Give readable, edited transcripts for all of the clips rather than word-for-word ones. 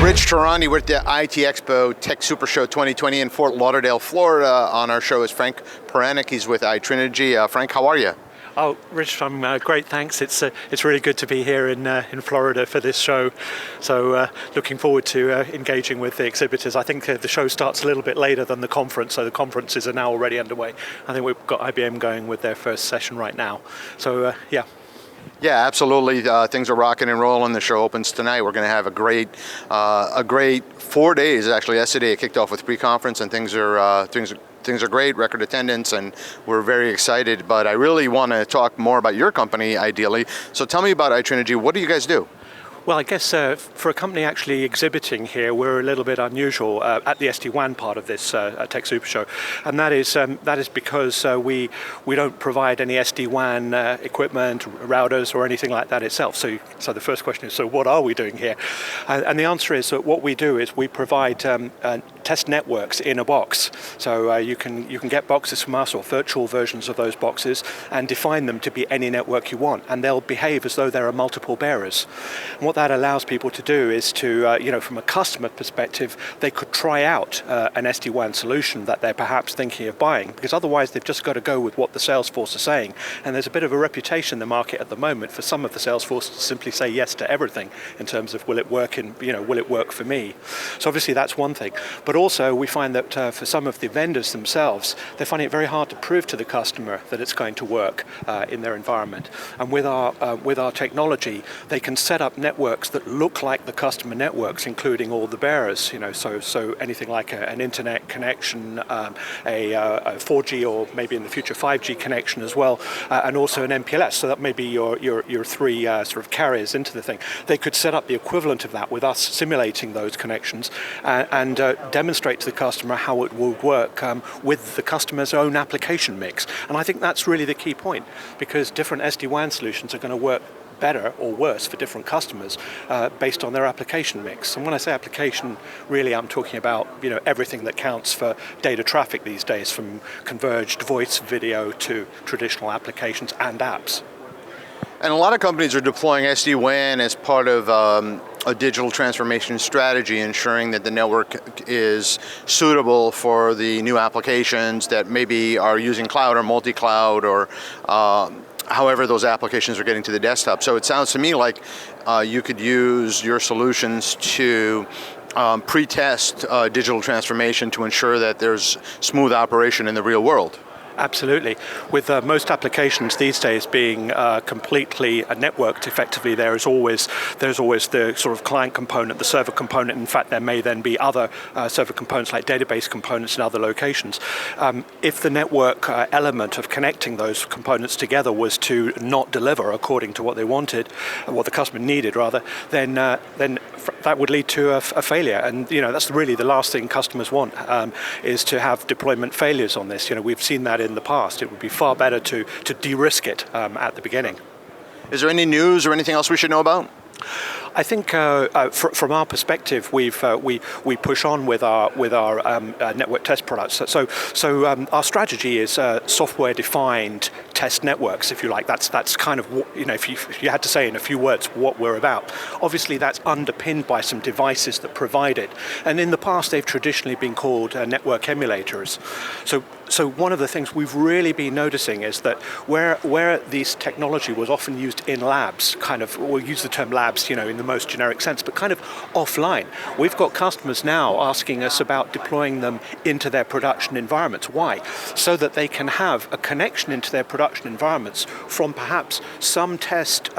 Rich Tehrani, we're at the IT Expo Tech Super Show 2020 in Fort Lauderdale, Florida. On our show is Frank Puranik. He's with iTrinegy. Frank, how are you? Oh, Rich, I'm great, thanks. It's really good to be here in Florida for this show. So looking forward to engaging with the exhibitors. I think the show starts a little bit later than the conference, so the conferences are now already underway. I think we've got IBM going with their first session right now. So yeah. Yeah, absolutely. Things are rocking and rolling. The show opens tonight. We're going to have a great 4 days. Actually, yesterday it kicked off with pre-conference, and things are great. Record attendance, and we're very excited. But I really want to talk more about your company, ideally. So tell me about iTrinegy. What do you guys do? Well, I guess for a company actually exhibiting here, we're a little bit unusual at the SD-WAN part of this Tech Super Show, and that is because we don't provide any SD-WAN equipment, routers, or anything like that itself. So the first question is, so what are we doing here? And the answer is that what we do is we provide test networks in a box. So you can get boxes from us or virtual versions of those boxes and define them to be any network you want, and they'll behave as though there are multiple bearers. And what that allows people to do is to, from a customer perspective, they could try out an SD-WAN solution that they're perhaps thinking of buying, because otherwise they've just got to go with what the sales force are saying. And there's a bit of a reputation in the market at the moment for some of the sales force to simply say yes to everything in terms of will it work will it work for me? So obviously that's one thing. But also we find that for some of the vendors themselves, they're finding it very hard to prove to the customer that it's going to work in their environment. And with our technology, they can set up networks that look like the customer networks, including all the bearers. So anything like an internet connection, a 4G or maybe in the future 5G connection as well, and also an MPLS. So that may be your three sort of carriers into the thing. They could set up the equivalent of that with us simulating those connections and demonstrate to the customer how it would work with the customer's own application mix. And I think that's really the key point, because different SD-WAN solutions are going to work better or worse for different customers based on their application mix. And when I say application, really I'm talking about everything that counts for data traffic these days, from converged voice, video to traditional applications and apps. And a lot of companies are deploying SD-WAN as part of a digital transformation strategy, ensuring that the network is suitable for the new applications that maybe are using cloud or multi-cloud or however those applications are getting to the desktop. So it sounds to me like you could use your solutions to pre-test digital transformation to ensure that there's smooth operation in the real world. Absolutely. With most applications these days being completely networked effectively, there's always the sort of client component, the server component. In fact, there may then be other server components like database components in other locations. If the network element of connecting those components together was to not deliver according to what they wanted, what the customer needed rather, then that would lead to a failure. And that's really the last thing customers want, is to have deployment failures on this. We've seen that in the past. It would be far better to de-risk it at the beginning. Is there any news or anything else we should know about? I think from our perspective, we push on with our network test products. So our strategy is software-defined test networks, if you like. That's kind of if you had to say in a few words what we're about. Obviously, that's underpinned by some devices that provide it, and in the past they've traditionally been called network emulators. So one of the things we've really been noticing is that where this technology was often used in labs, we'll use the term labs, in the most generic sense, but kind of offline. We've got customers now asking us about deploying them into their production environments. Why? So that they can have a connection into their production environments from perhaps some test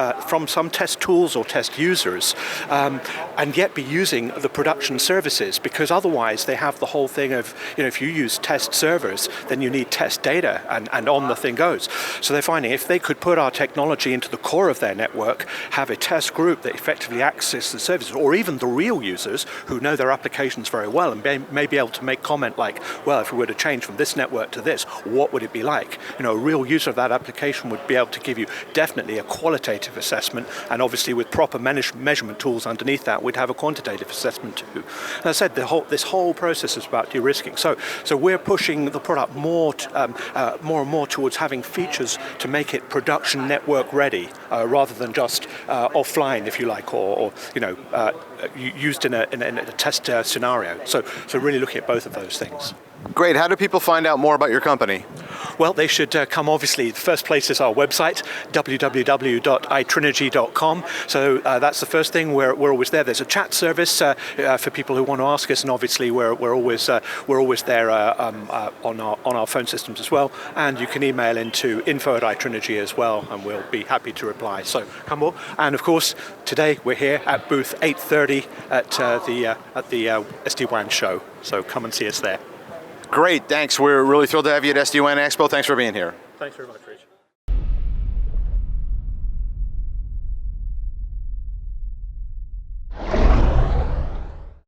tools or test users, and yet be using the production services, because otherwise they have the whole thing of, if you use test servers, then you need test data, and on the thing goes. So they're finding if they could put our technology into the core of their network, have a test group that effectively actually access the services, or even the real users who know their applications very well and may be able to make comment like, well, if we were to change from this network to this, what would it be like? A real user of that application would be able to give you definitely a qualitative assessment, and obviously with proper measurement tools underneath that, we'd have a quantitative assessment too. As I said, this whole process is about de-risking. So we're pushing the product more and more towards having features to make it production network ready, rather than just offline, if you like, or used in a test scenario. So really looking at both of those things. Great. How do people find out more about your company? Well, they should come, obviously. The first place is our website, www.iTrinegy.com. So that's the first thing. We're always there. There's a chat service for people who want to ask us, and obviously we're always there on our phone systems as well. And you can email into info@iTrinegy as well, and we'll be happy to reply. So come on. And of course, today we're here at booth 830 at the SD-WAN show. So come and see us there. Great, thanks. We're really thrilled to have you at SD-WAN Expo. Thanks for being here. Thanks very much, Rich.